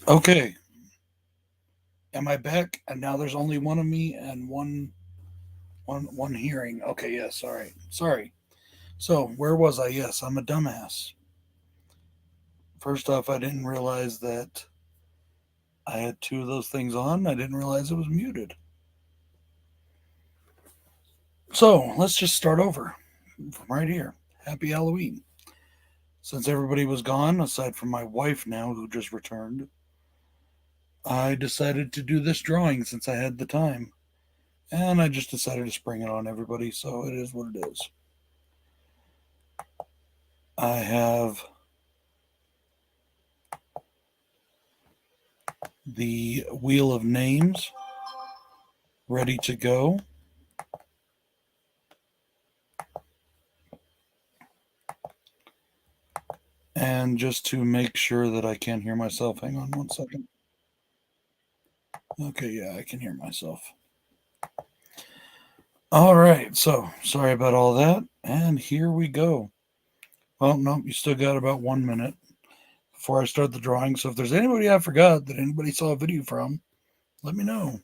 Okay, am I back? And now there's only one of me and one hearing. Okay, yes, all right. Sorry. So, where was I? Yes, I'm a dumbass. First off, I didn't realize that I had two of those things on. I didn't realize it was muted. So, let's just start over from right here. Happy Halloween. Since everybody was gone, aside from my wife now, who just returned, I decided to do this drawing since I had the time. And I just decided to spring it on everybody, so it is what it is. I have the Wheel of Names ready to go. And just to make sure that I can't hear myself, hang on one second. Okay, yeah, I can hear myself. All right, so sorry about all that. And here we go. Well, no, you still got about 1 minute before I start the drawing. So if there's anybody I forgot that anybody saw a video from, let me know.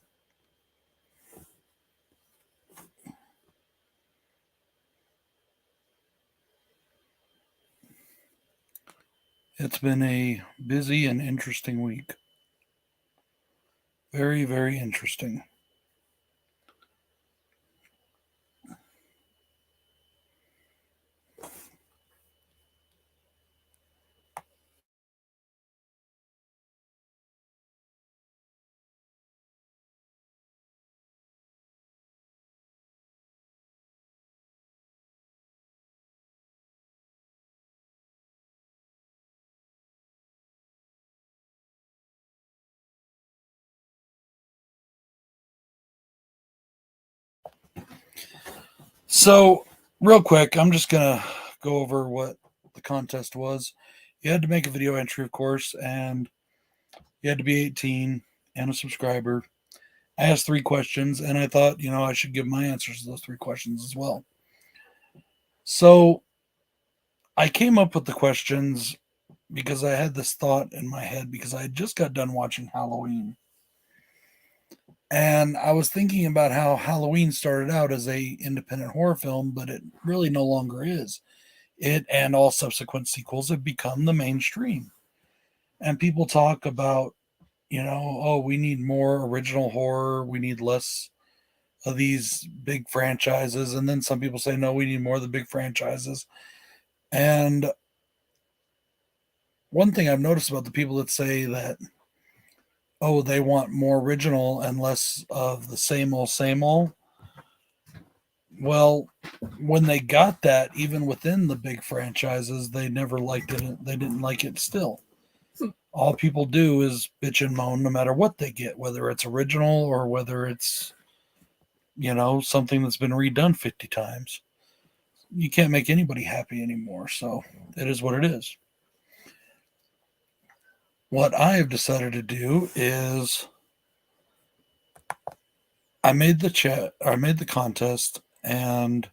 It's been a busy and interesting week. Very, very interesting. So, real quick, I'm just going to go over what the contest was. You had to make a video entry, of course, and you had to be 18 and a subscriber. I asked 3 questions, and I thought, I should give my answers to those 3 questions as well. So, I came up with the questions because I had this thought in my head because I had just got done watching Halloween. And I was thinking about how Halloween started out as a independent horror film, but it really no longer is. It and all subsequent sequels have become the mainstream. And people talk about, oh, we need more original horror, we need less of these big franchises. And then some people say, no, we need more of the big franchises. And one thing I've noticed about the people that say that, oh, they want more original and less of the same old, same old. Well, when they got that, even within the big franchises, they never liked it. They didn't like it still. All people do is bitch and moan no matter what they get, whether it's original or whether it's, something that's been redone 50 times. You can't make anybody happy anymore. So it is what it is. What I have decided to do is I made the contest, and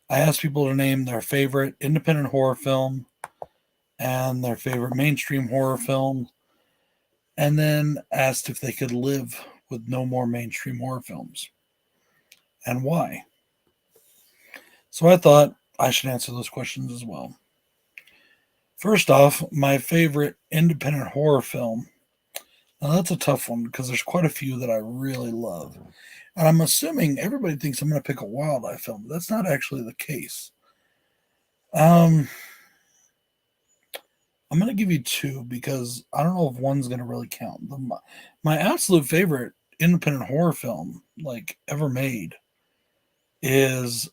I asked people to name their favorite independent horror film and their favorite mainstream horror film, and then asked if they could live with no more mainstream horror films and why. So I thought I should answer those questions as well. First off, my favorite independent horror film. Now that's a tough one because there's quite a few that I really love. And I'm assuming everybody thinks I'm going to pick a wildlife film, but that's not actually the case. Um, I'm going to give you two because I don't know if one's going to really count. My absolute favorite independent horror film, like ever made, is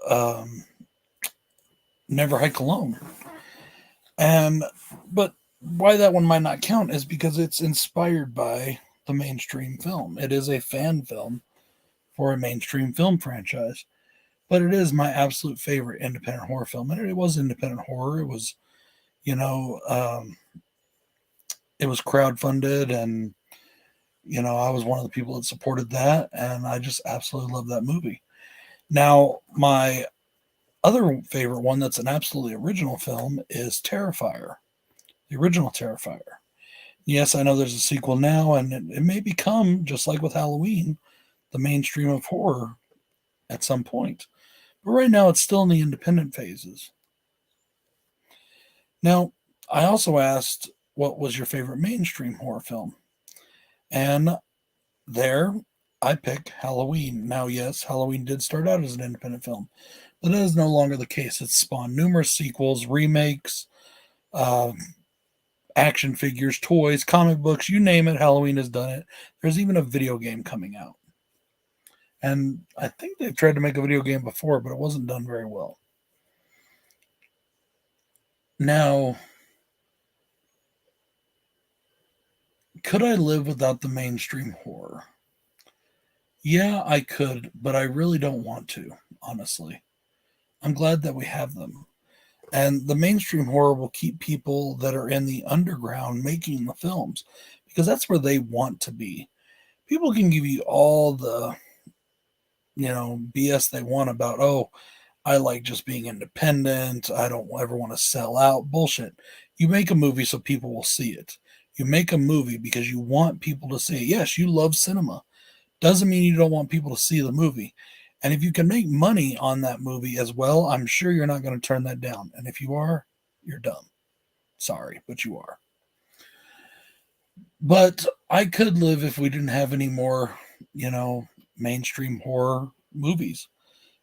um, Never Hike Alone. And but why that one might not count is because it's inspired by the mainstream film. It is a fan film for a mainstream film franchise, but it is my absolute favorite independent horror film. And it was independent horror. It was, you know, um, it was crowdfunded, and I was one of the people that supported that, and I just absolutely love that movie. Now, my other favorite one that's an absolutely original film is Terrifier, the original Terrifier. Yes, I know there's a sequel now, and it may become, just like with Halloween, the mainstream of horror at some point. But right now, it's still in the independent phases. Now, I also asked, what was your favorite mainstream horror film? And there, I pick Halloween. Now, yes, Halloween did start out as an independent film, but that is no longer the case. It's spawned numerous sequels, remakes, uh, action figures, toys, comic books, you name it, Halloween has done it. There's even a video game coming out. And I think they've tried to make a video game before, but it wasn't done very well. Now, could I live without the mainstream horror? Yeah, I could, but I really don't want to, honestly. I'm glad that we have them. And the mainstream horror will keep people that are in the underground making the films because that's where they want to be. People can give you all the, BS they want about, oh, I like just being independent. I don't ever want to sell out. Bullshit. You make a movie so people will see it. You make a movie because you want people to see it. Yes, you love cinema. Doesn't mean you don't want people to see the movie. And if you can make money on that movie as well, I'm sure you're not going to turn that down. And if you are, you're dumb. Sorry, but you are. But I could live if we didn't have any more, mainstream horror movies.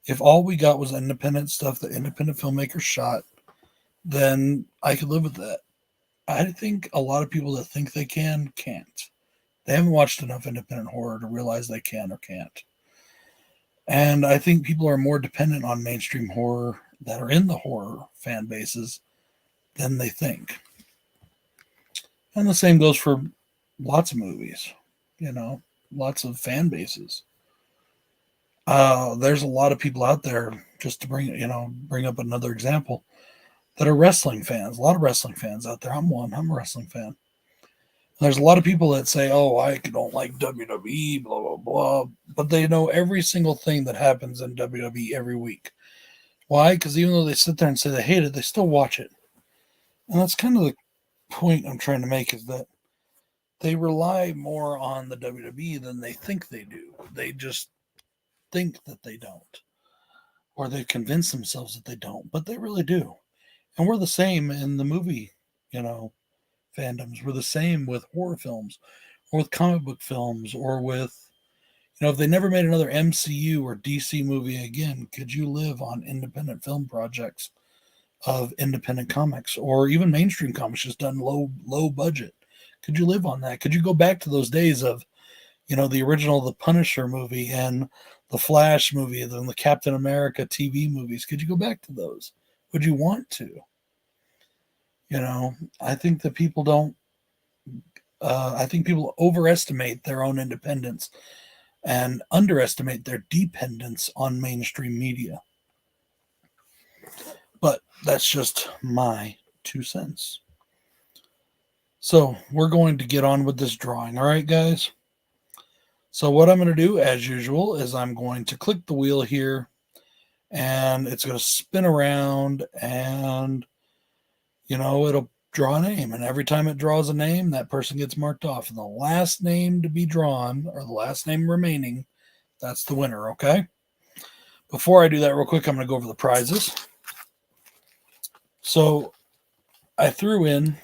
If all we got was independent stuff that independent filmmakers shot, then I could live with that. I think a lot of people that think they can can't. They haven't watched enough independent horror to realize they can or can't. And I think people are more dependent on mainstream horror that are in the horror fan bases than they think. And the same goes for lots of movies, lots of fan bases. There's a lot of people out there, just to bring up another example, that are wrestling fans. A lot of wrestling fans out there. I'm one. I'm a wrestling fan. There's a lot of people that say, "Oh, I don't like WWE, blah blah blah," but they know every single thing that happens in WWE every week. Why? Because even though they sit there and say they hate it, they still watch it. And that's kind of the point I'm trying to make, is that they rely more on the WWE than they think they do. They just think that they don't, or they convince themselves that they don't, but they really do. And we're the same in the movie, you know, fandoms. We're the same with horror films, or with comic book films, or with, if they never made another MCU or DC movie again, could you live on independent film projects of independent comics, or even mainstream comics just done low budget? Could you live on that? Could you go back to those days of, the original The Punisher movie and the Flash movie and the Captain America TV movies? Could you go back to those? Would you want to? I think that people don't. I think people overestimate their own independence and underestimate their dependence on mainstream media. But that's just my 2 cents. So we're going to get on with this drawing. All right, guys? So what I'm going to do, as usual, is I'm going to click the wheel here, and it's going to spin around, and, it'll draw a name. And every time it draws a name, that person gets marked off. And the last name to be drawn, or the last name remaining, that's the winner, okay? Before I do that real quick, I'm going to go over the prizes. So I threw in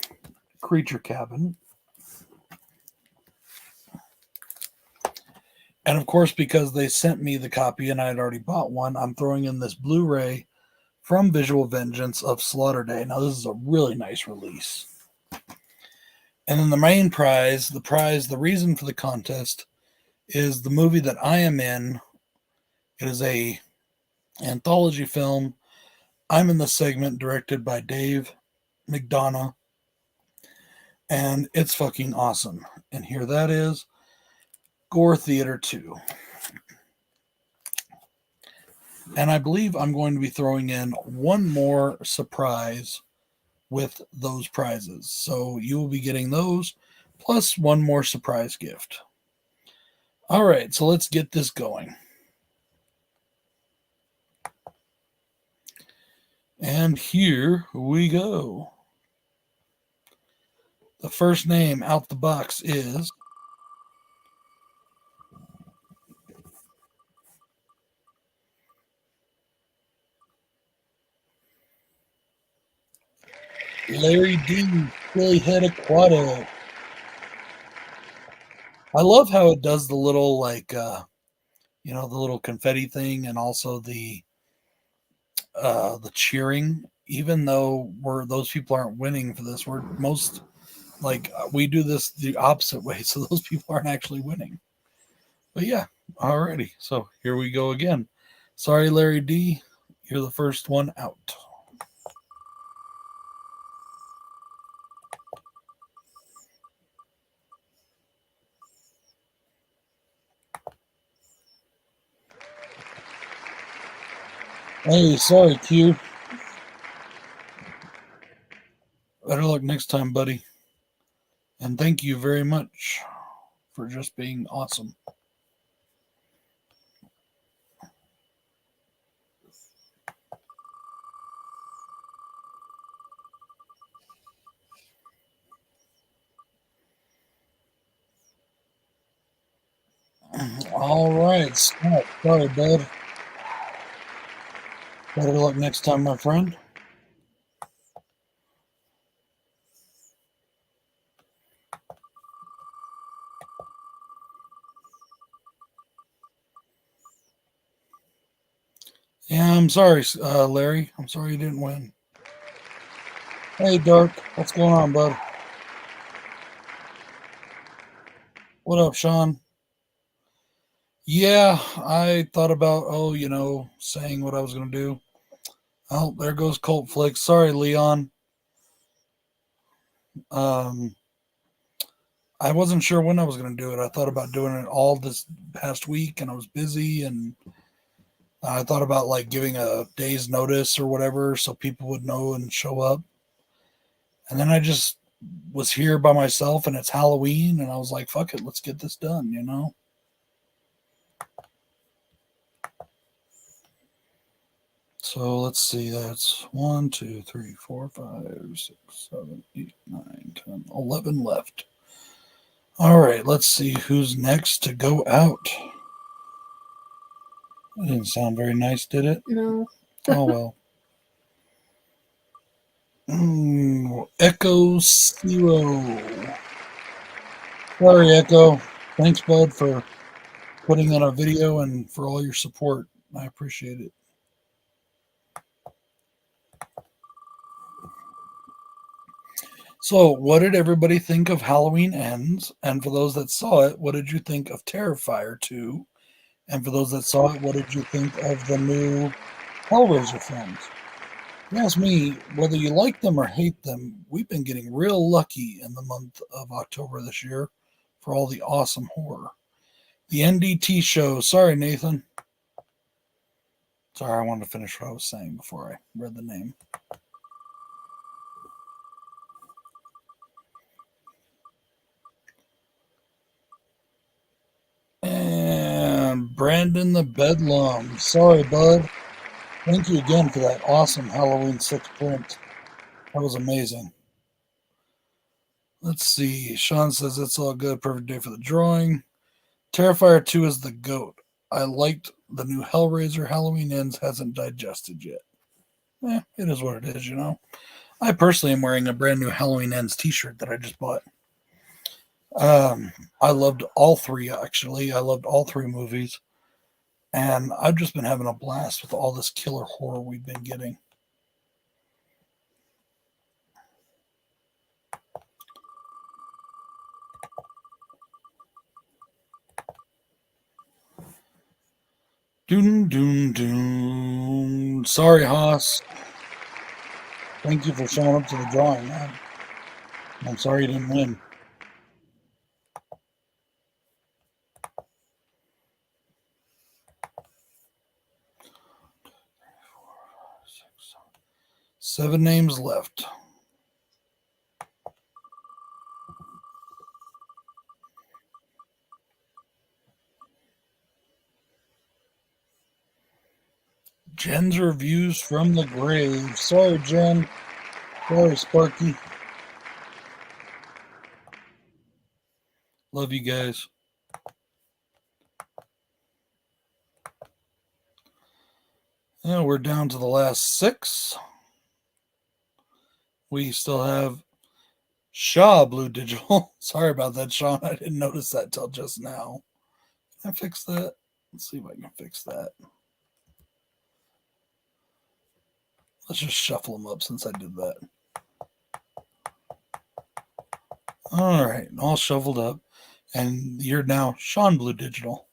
Creature Cabin. And of course, because they sent me the copy and I had already bought one, I'm throwing in this Blu-ray from Visual Vengeance of Slaughter Day. Now, this is a really nice release. And then the main prize, the reason for the contest is the movie that I am in. It is a anthology film. I'm in the segment directed by Dave McDonough. And it's fucking awesome. And here that is, Gore Theater 2. And I believe I'm going to be throwing in one more surprise with those prizes. So you will be getting those plus one more surprise gift. All right, so let's get this going. And here we go. The first name out the box is Larry D. Silly Head Aquatic. I love how it does the little the little confetti thing, and also the cheering. Even though those people aren't winning for this, we're most we do this the opposite way, so those people aren't actually winning. But yeah, alrighty. So here we go again. Sorry, Larry D. You're the first one out. Hey, sorry, Q. Better luck next time, buddy. And thank you very much for just being awesome. All right, Scott. Sorry, bud. Better luck next time, my friend. Yeah, I'm sorry, Larry. I'm sorry you didn't win. Hey, Dark. What's going on, bud? What up, Sean? Yeah, I thought about, saying what I was going to do. Oh, there goes Colt Flicks. Sorry, Leon. Um, I wasn't sure when I was going to do it. I thought about doing it all this past week, and I was busy, and I thought about giving a day's notice or whatever so people would know and show up. And then I just was here by myself, and it's Halloween, and I was like, fuck it, let's get this done. So let's see, that's 1, 2, 3, 4, 5, 6, 7, 8, 9, 10, 11 left. All right, let's see who's next to go out. That didn't sound very nice, did it? No. Oh, well. Echo Zero. Sorry, Echo. Thanks, bud, for putting in a video and for all your support. I appreciate it. So, what did everybody think of Halloween Ends? And for those that saw it, what did you think of Terrifier 2? And for those that saw it, what did you think of the new Hellraiser films? If you ask me, whether you like them or hate them, we've been getting real lucky in the month of October this year for all the awesome horror. The NDT show. Sorry, Nathan. Sorry, I wanted to finish what I was saying before I read the name. And Brandon the Bedlam. Sorry, bud. Thank you again for that awesome Halloween 6 print. That was amazing. Let's see. Sean says it's all good. Perfect day for the drawing. Terrifier 2 is the GOAT. I liked the new Hellraiser. Halloween Ends hasn't digested yet. It is what it is, I personally am wearing a brand new Halloween Ends t-shirt that I just bought. I loved all three, actually. I loved all three movies. And I've just been having a blast with all this killer horror we've been getting. Doom, doom, doom. Sorry, Haas. Thank you for showing up to the drawing, man. I'm sorry you didn't win. Seven names left. Jen's reviews from the grave. Sorry, Jen. Sorry, Sparky. Love you guys. Yeah, we're down to the last 6. We still have Shaw Blue Digital. Sorry about that, Sean. I didn't notice that till just now. Can I fix that? Let's see if I can fix that. Let's just shuffle them up since I did that. All right, all shuffled up. And you're now Sean Blue Digital.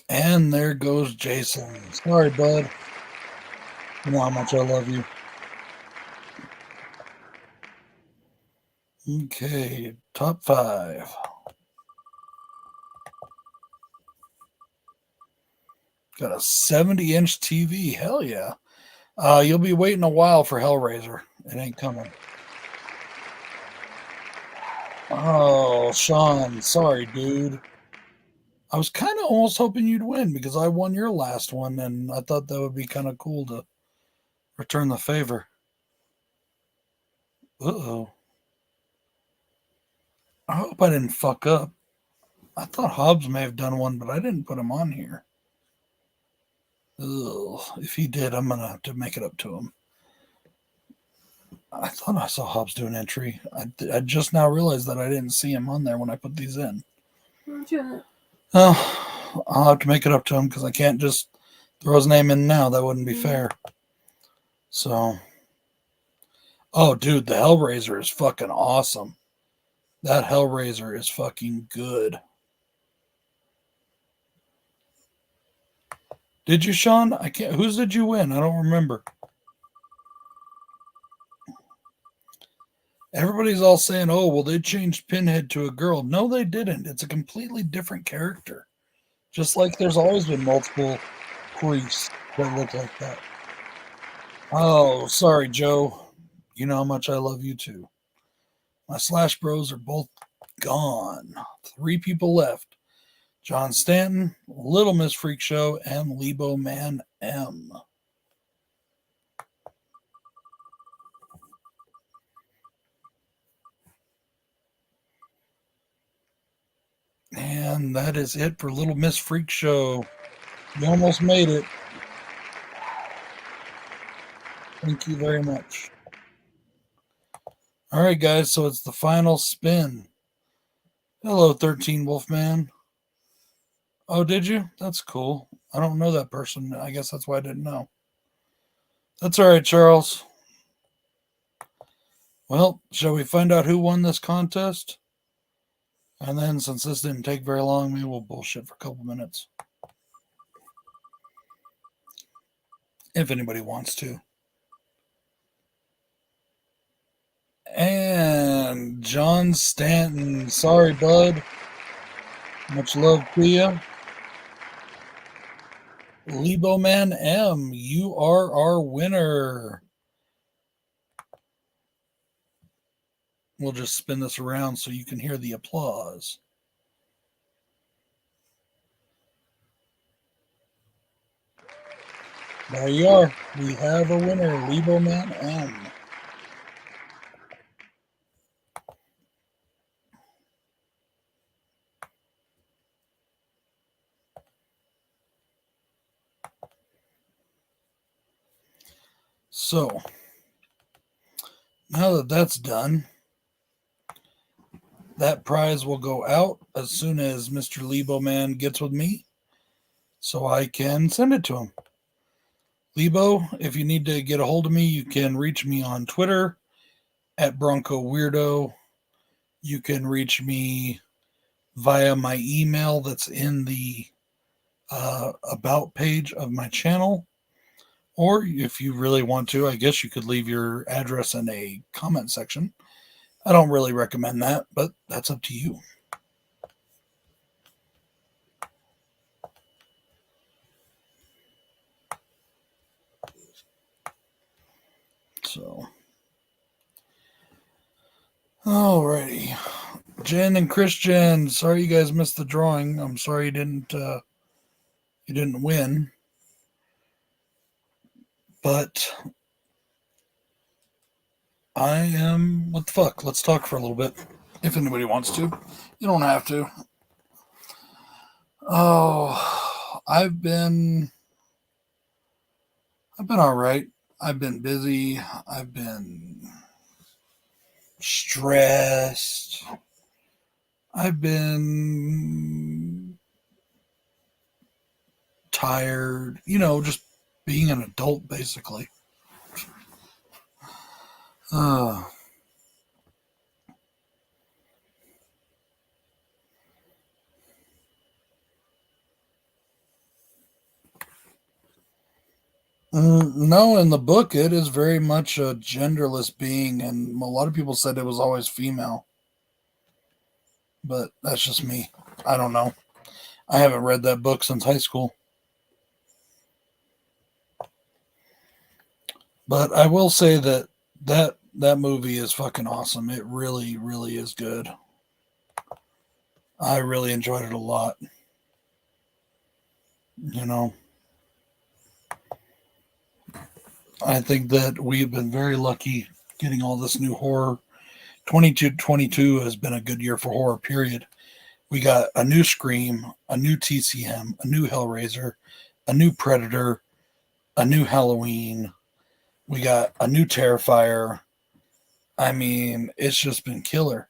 And there goes Jason. Sorry, bud. You know how much I love you. Okay, top 5. Got a 70-inch TV. Hell yeah. You'll be waiting a while for Hellraiser. It ain't coming. Oh, Sean. Sorry, dude. I was kind of almost hoping you'd win because I won your last one, and I thought that would be kind of cool to return the favor. Uh-oh. I hope I didn't fuck up. I thought Hobbs may have done one, but I didn't put him on here. Ugh. If he did, I'm going to have to make it up to him. I thought I saw Hobbs do an entry. I just now realized that I didn't see him on there when I put these in. Oh, I'll have to make it up to him because I can't just throw his name in now. That wouldn't be fair. So, oh, dude, the Hellraiser is fucking awesome. That Hellraiser is fucking good. Did you, Sean? I can't. Whose did you win? I don't remember. Everybody's all saying, "Oh, well, they changed Pinhead to a girl." No, they didn't. It's a completely different character. Just like there's always been multiple priests that look like that. Oh, sorry, Joe. You know how much I love you too. My Slash Bros are both gone. 3 people left. John Stanton, Little Miss Freak Show, and Lebo Man M. And that is it for Little Miss Freak Show. You almost made it. Thank you very much. All right, guys, so it's the final spin. Hello, 13 Wolfman. Oh, did you? That's cool. I don't know that person. I guess that's why I didn't know. That's all right, Charles. Well, shall we find out who won this contest? And then, since this didn't take very long, maybe we'll bullshit for a couple minutes. If anybody wants to. And John Stanton. Sorry, bud. Much love to you. Lebo Man M, you are our winner. We'll just spin this around so you can hear the applause. There you are. We have a winner, Lebo Man M. So, now that that's done, that prize will go out as soon as Mr. Lebo Man gets with me so I can send it to him. Lebo, if you need to get a hold of me, you can reach me on Twitter at Bronco Weirdo. You can reach me via my email that's in the about page of my channel. Or if you really want to, I guess you could leave your address in a comment section. I don't really recommend that, but that's up to you. So, alrighty. Jen and Christian, sorry you guys missed the drawing. I'm sorry you didn't He didn't win, but I am. What the fuck? Let's talk for a little bit. If anybody wants to. You don't have to. Oh, I've been all right. I've been busy. I've been stressed. I've been tired. Just being an adult, basically. Uh, no, in the book, it is very much a genderless being, and a lot of people said it was always female. But that's just me. I don't know. I haven't read that book since high school. But I will say that movie is fucking awesome. It really, really is good. I really enjoyed it a lot. You know, I think that we've been very lucky getting all this new horror. 22 has been a good year for horror, period. We got a new Scream, a new TCM, a new Hellraiser, a new Predator, a new Halloween. We got a new Terrifier. I mean, it's just been killer.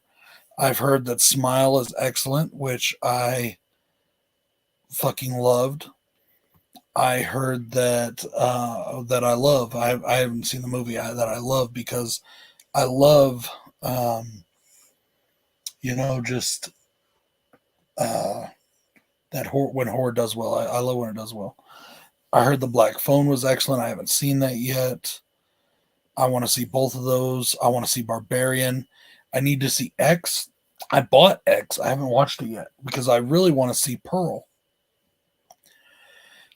I've heard that Smile is excellent, which I fucking loved. I heard that I love. I haven't seen the movie that I love because I love, um, just uh, that horror, when horror does well. I love when it does well. I heard the Black Phone was excellent. I haven't seen that yet. I want to see both of those. I want to see Barbarian. I need to see X. I bought X. I haven't watched it yet because I really want to see Pearl.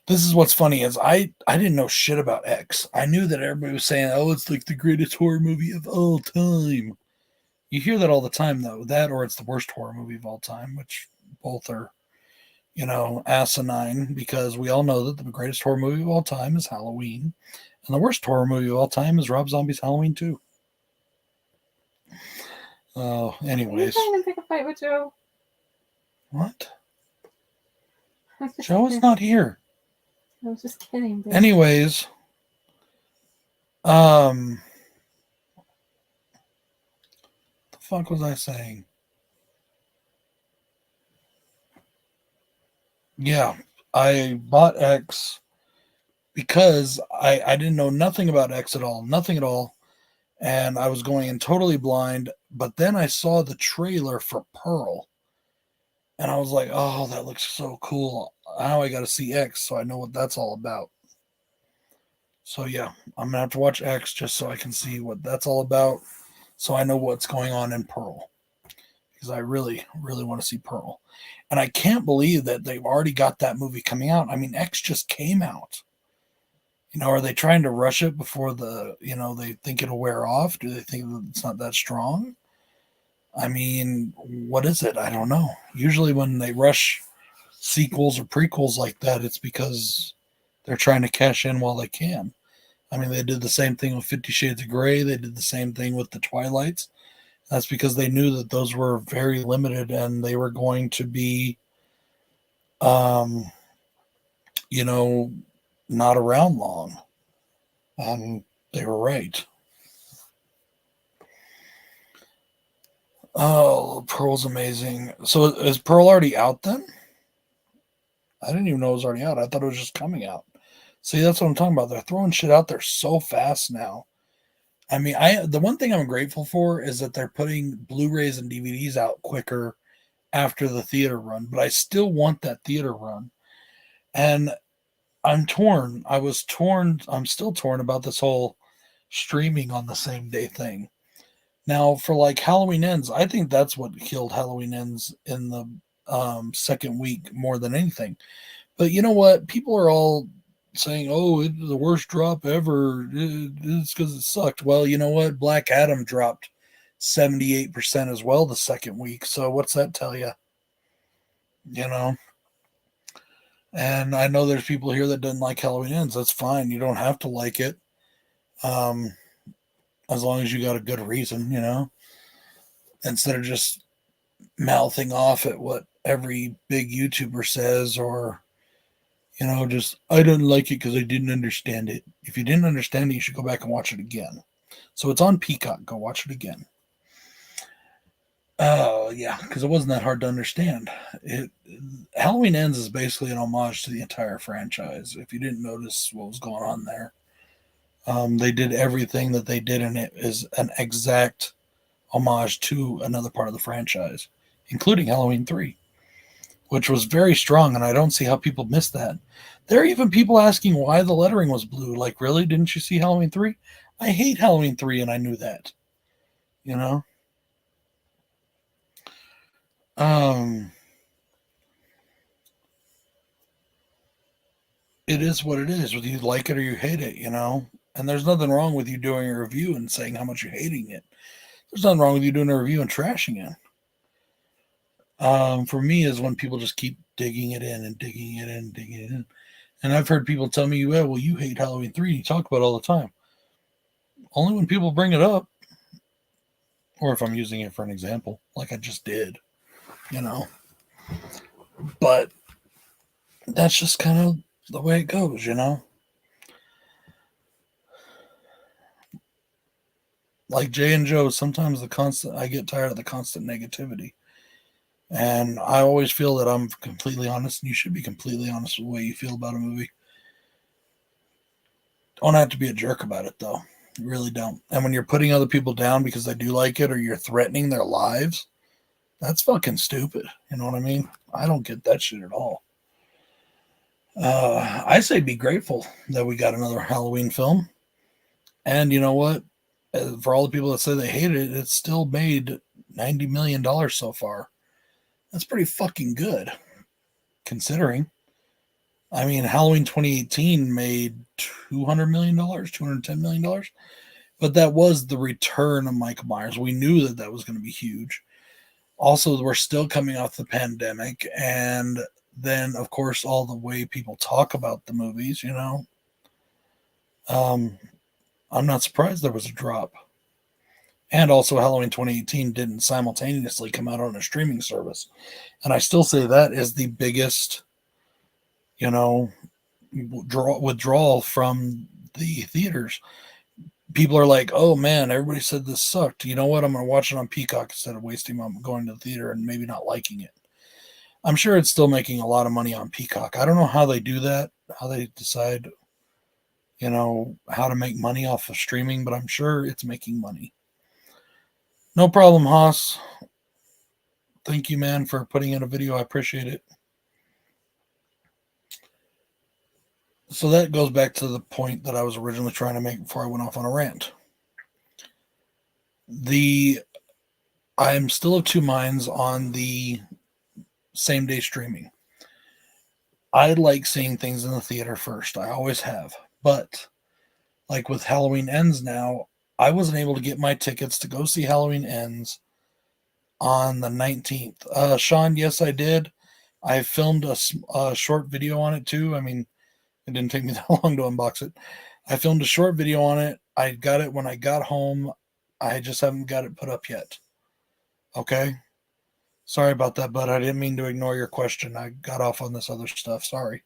This is what's funny is I didn't know shit about X. I knew that everybody was saying, "Oh, it's like the greatest horror movie of all time." You hear that all the time, though. That or it's the worst horror movie of all time, which both are, asinine because we all know that the greatest horror movie of all time is Halloween, and the worst horror movie of all time is Rob Zombie's Halloween 2. Oh, anyways. Are you trying to pick a fight with Joe? What? Joe is not here. I was just kidding. Babe. Anyways, the fuck was I saying? Yeah, I bought X because I didn't know nothing about X at all, nothing at all, and I was going in totally blind. But then I saw the trailer for Pearl, and I was like, "Oh, that looks so cool! Now I got to see X, so I know what that's all about." So yeah, I'm gonna have to watch X just so I can see what that's all about, so I know what's going on in Pearl. Because I really, really want to see Pearl. And I can't believe that they've already got that movie coming out. I mean, X just came out. Are they trying to rush it before they think it'll wear off? Do they think that it's not that strong? I mean, what is it? I don't know. Usually when they rush sequels or prequels like that, it's because they're trying to cash in while they can. I mean, they did the same thing with 50 Shades of Grey. They did the same thing with the Twilights. That's because they knew that those were very limited and they were going to be, um, not around long. And they were right. Oh, Pearl's amazing. So is Pearl already out then? I didn't even know it was already out. I thought it was just coming out. See, that's what I'm talking about. They're throwing shit out there so fast now. I mean, the one thing I'm grateful for is that they're putting Blu-rays and DVDs out quicker after the theater run, but I still want that theater run. And I'm torn. I'm still torn about this whole streaming on the same day thing. Now, for like Halloween Ends, I think that's what killed Halloween Ends in the second week more than anything. But you know what? People are all saying, "Oh, it's the worst drop ever. It's because it sucked." Well, you know what? Black Adam dropped 78% as well the second week. So what's that tell you? You know. And I know there's people here that doesn't like Halloween Ends. That's fine. You don't have to like it. Um, as long as you got a good reason, instead of just mouthing off at what every big YouTuber says, or just I didn't like it because I didn't understand it. If you didn't understand it, you should go back and watch it again. So it's on Peacock. Go watch it again. Oh yeah, because it wasn't that hard to understand. Halloween Ends is basically an homage to the entire franchise. If you didn't notice what was going on there, they did everything that they did in it is an exact homage to another part of the franchise, including Halloween 3, which was very strong, and I don't see how people missed that. There are even people asking why the lettering was blue. Like, really? Didn't you see Halloween 3? I hate Halloween 3, and I knew that. You know? It is what it is. Whether you like it or you hate it, And there's nothing wrong with you doing a review and saying how much you're hating it. There's nothing wrong with you doing a review and trashing it. For me is when people just keep digging it in and digging it in and digging it in. And I've heard people tell me, well, you hate Halloween 3. You talk about it all the time. Only when people bring it up. Or if I'm using it for an example, like I just did. But that's just kind of the way it goes, Like Jay and Joe, sometimes I get tired of the constant negativity. And I always feel that I'm completely honest, and you should be completely honest with the way you feel about a movie. Don't have to be a jerk about it, though. You really don't. And when you're putting other people down because they do like it, or you're threatening their lives, that's fucking stupid. You know what I mean? I don't get that shit at all. I say be grateful that we got another Halloween film. And you know what? For all the people that say they hated it, it's still made $90 million so far. That's pretty fucking good, considering. I mean, Halloween 2018 made $200 million, $210 million. But that was the return of Michael Myers. We knew that was going to be huge. Also, we're still coming off the pandemic. And then, of course, all the way people talk about the movies, I'm not surprised there was a drop. And also, Halloween 2018 didn't simultaneously come out on a streaming service. And I still say that is the biggest, withdrawal from the theaters. People are like, oh man, everybody said this sucked. You know what? I'm going to watch it on Peacock instead of wasting my going to the theater and maybe not liking it. I'm sure it's still making a lot of money on Peacock. I don't know how they do that, how they decide, how to make money off of streaming, but I'm sure it's making money. No problem, Haas. Thank you, man, for putting in a video. I appreciate it. So that goes back to the point that I was originally trying to make before I went off on a rant. I'm still of two minds on the same day streaming. I like seeing things in the theater first. I always have. But like with Halloween Ends now, I wasn't able to get my tickets to go see Halloween Ends on the 19th. Sean, yes, I did. I filmed a short video on it too. I mean, it didn't take me that long to unbox it. I filmed a short video on it. I got it when I got home. I just haven't got it put up yet. Okay? Sorry about that, bud. I didn't mean to ignore your question. I got off on this other stuff. Sorry.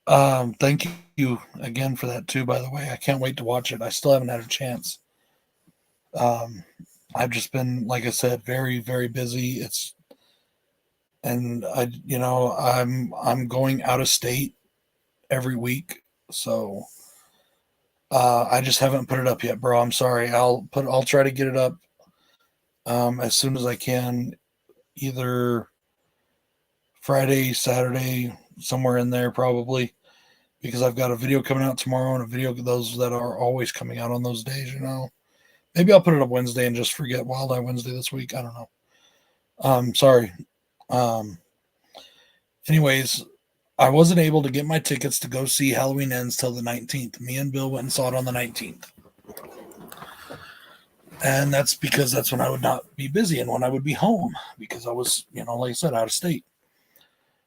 Thank you again for that too, by the way. I can't wait to watch it. I still haven't had a chance. I've just been, like I said, very, very busy. I'm going out of state every week, so I just haven't put it up yet, bro. I'm sorry. I'll try to get it up as soon as I can, either Friday, Saturday, somewhere in there probably, because I've got a video coming out tomorrow and a video of those that are always coming out on those days, Maybe I'll put it up Wednesday and just forget Wild Eye Wednesday this week. I don't know. Sorry. Anyways, I wasn't able to get my tickets to go see Halloween Ends till the 19th. Me and Bill went and saw it on the 19th. And that's because that's when I would not be busy and when I would be home, because I was, like I said, out of state.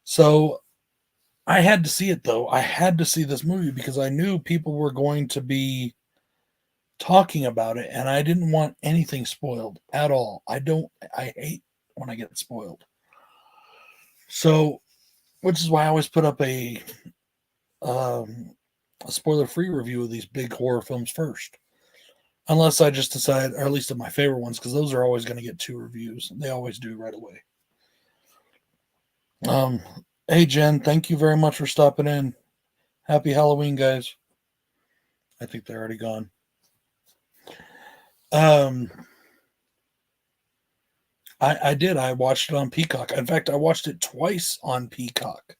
So I had to see it though. I had to see this movie because I knew people were going to be talking about it, and I didn't want anything spoiled at all. I hate when I get spoiled. So, which is why I always put up um, a spoiler-free review of these big horror films first. Unless I just decide, or at least of my favorite ones, because those are always going to get 2 reviews. They always do right away. Um, hey Jen, thank you very much for stopping in. Happy Halloween, guys. I think they're already gone. I did. I watched it on Peacock. In fact, I watched it twice on Peacock.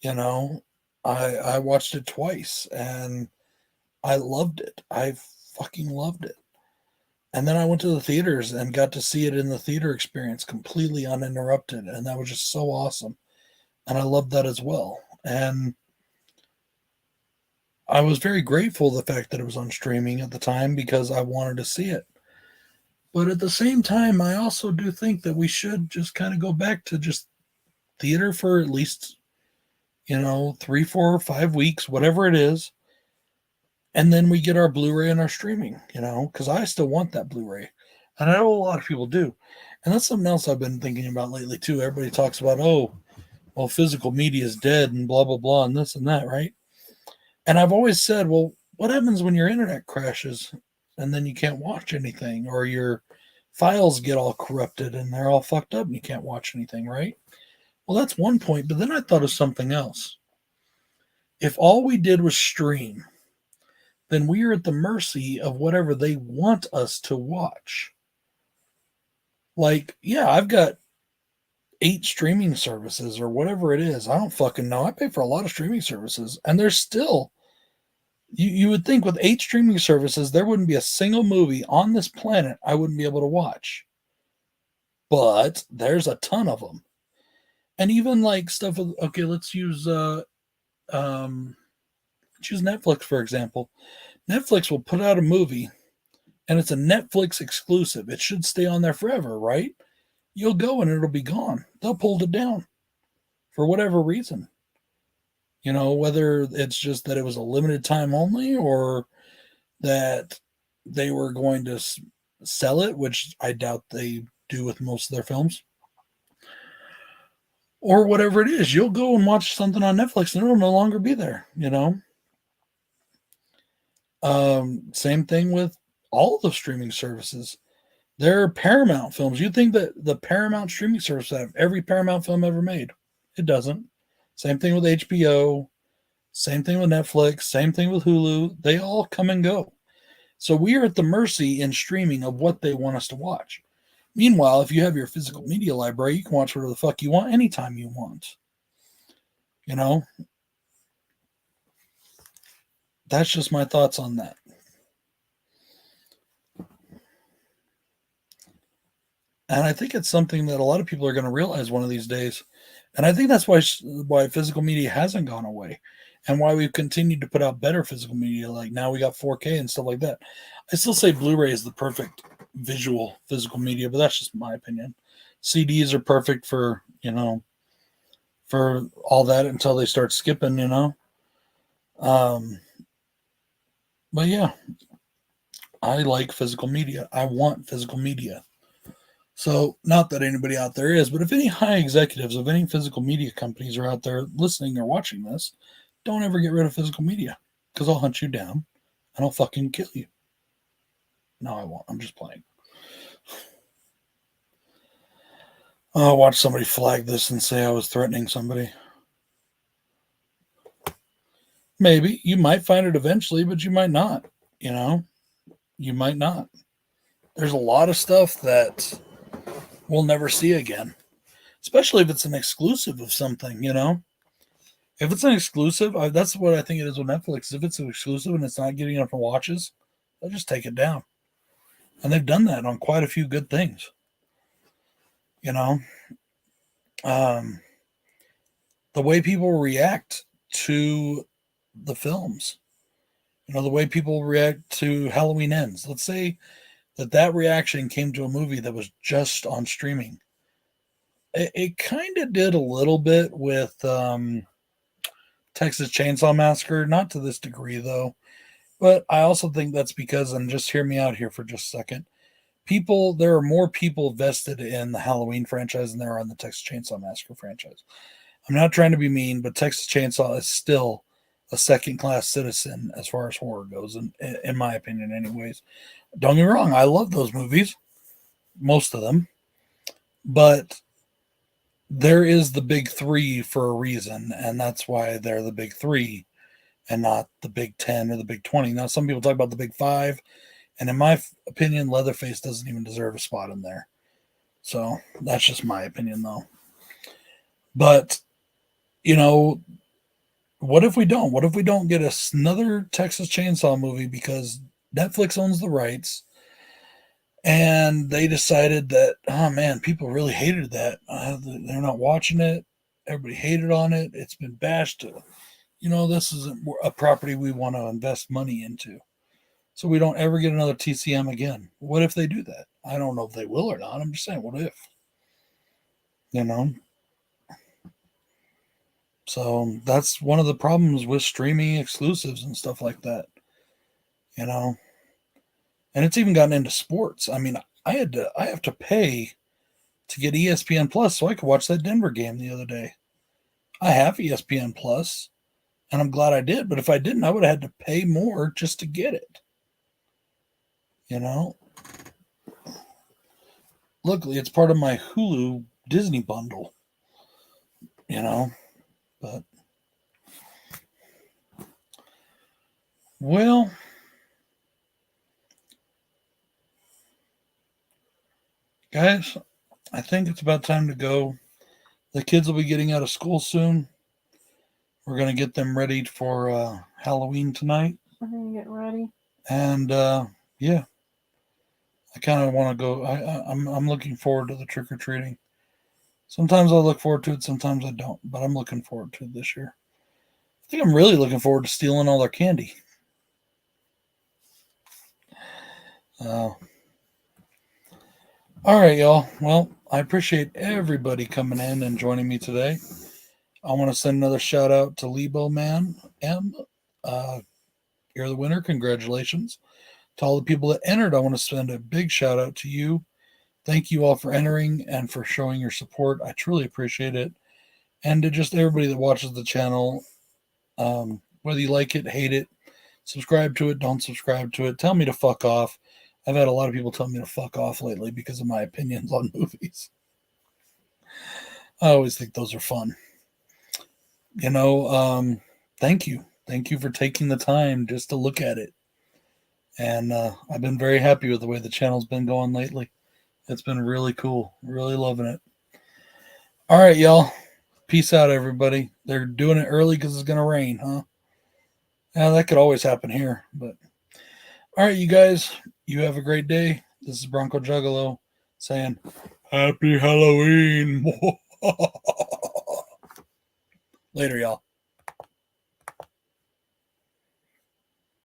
You know, I watched it twice and I loved it. I fucking loved it. And then I went to the theaters and got to see it in the theater experience completely uninterrupted. And that was just so awesome. And I loved that as well. And I was very grateful the fact that it was on streaming at the time because I wanted to see it. But at the same time, I also do think that we should just kind of go back to just theater for at least, 3, 4, 5 weeks, whatever it is. And then we get our Blu-ray and our streaming, because I still want that Blu-ray. And I know a lot of people do. And that's something else I've been thinking about lately too. Everybody talks about, oh, well, physical media is dead and blah, blah, blah, and this and that, right? And I've always said, well, what happens when your internet crashes and then you can't watch anything, or your files get all corrupted and they're all fucked up and you can't watch anything, right? Well, that's one point. But then I thought of something else. If all we did was stream, then we are at the mercy of whatever they want us to watch. Like, yeah, I've got 8 streaming services or whatever it is. I don't fucking know. I pay for a lot of streaming services, and there's still, you would think with 8 streaming services, there wouldn't be a single movie on this planet I wouldn't be able to watch. But there's a ton of them. And even like stuff with, okay, let's use Netflix, for example. Netflix will put out a movie and it's a Netflix exclusive. It should stay on there forever, right? You'll go and it'll be gone. They'll pull it down for whatever reason. Whether it's just that it was a limited time only, or that they were going to sell it, which I doubt they do with most of their films, or whatever it is. You'll go and watch something on Netflix and it'll no longer be there, Same thing with all the streaming services. There are Paramount films. You think that the Paramount streaming service have every Paramount film ever made? It doesn't. Same thing with HBO. Same thing with Netflix. Same thing with Hulu. They all come and go. So we are at the mercy in streaming of what they want us to watch. Meanwhile, if you have your physical media library, you can watch whatever the fuck you want anytime you want. That's just my thoughts on that. And I think it's something that a lot of people are going to realize one of these days. And I think that's why physical media hasn't gone away, and why we've continued to put out better physical media. Like now we got 4K and stuff like that. I still say Blu-ray is the perfect visual physical media, but that's just my opinion. CDs are perfect for, for all that until they start skipping, But yeah, I like physical media. I want physical media. So, not that anybody out there is, but if any high executives of any physical media companies are out there listening or watching this, don't ever get rid of physical media, because I'll hunt you down and I'll fucking kill you. No, I won't. I'm just playing. I'll watch somebody flag this and say I was threatening somebody. Maybe. You might find it eventually, but you might not. You might not. There's a lot of stuff that we'll never see again, especially if it's an exclusive of something, If it's an exclusive, that's what I think it is with Netflix. If it's an exclusive and it's not getting enough watches, they'll just take it down. And they've done that on quite a few good things. The way people react to the films, the way people react to Halloween Ends. Let's say that reaction came to a movie that was just on streaming. It kind of did a little bit with Texas Chainsaw Massacre. Not to this degree, though. But I also think that's because, and just hear me out here for just a second, there are more people vested in the Halloween franchise than there are in the Texas Chainsaw Massacre franchise. I'm not trying to be mean, but Texas Chainsaw is still a second-class citizen as far as horror goes, in my opinion, anyways. Don't get me wrong, I love those movies, most of them, but there is the big three for a reason, and that's why they're the big three and not the big 10 or the big 20. Now, some people talk about the big five, and in my opinion, Leatherface doesn't even deserve a spot in there. So that's just my opinion, though. But, you know, what if we don't? What if we don't get another Texas Chainsaw movie because Netflix owns the rights and they decided that, oh man, people really hated that. They're not watching it. Everybody hated on it. It's been bashed. This isn't a property we want to invest money into. So we don't ever get another TCM again. What if they do that? I don't know if they will or not. I'm just saying, what if? So that's one of the problems with streaming exclusives and stuff like that. And it's even gotten into sports. I mean, I have to pay to get ESPN Plus so I could watch that Denver game the other day. I have ESPN Plus, and I'm glad I did. But if I didn't, I would have had to pay more just to get it. Luckily, it's part of my Hulu Disney bundle. But well, guys, I think it's about time to go. The kids will be getting out of school soon. We're going to get them ready for Halloween tonight. We're going to get ready. And yeah, I kind of want to go. I'm looking forward to the trick-or-treating. Sometimes I look forward to it, sometimes I don't. But I'm looking forward to it this year. I think I'm really looking forward to stealing all their candy. All right, y'all. Well, I appreciate everybody coming in and joining me today. I want to send another shout out to Lebo Man M. You're the winner. Congratulations. To all the people that entered, I want to send a big shout out to you. Thank you all for entering and for showing your support. I truly appreciate it. And to just everybody that watches the channel, whether you like it, hate it, subscribe to it, don't subscribe to it, tell me to fuck off. I've had a lot of people tell me to fuck off lately because of my opinions on movies. I always think those are fun. Thank you. Thank you for taking the time just to look at it. And I've been very happy with the way the channel's been going lately. It's been really cool. Really loving it. All right, y'all. Peace out, everybody. They're doing it early because it's going to rain, huh? Yeah, that could always happen here. But all right, you guys. You have a great day. This is Bronco Juggalo saying, Happy Halloween. Later, y'all.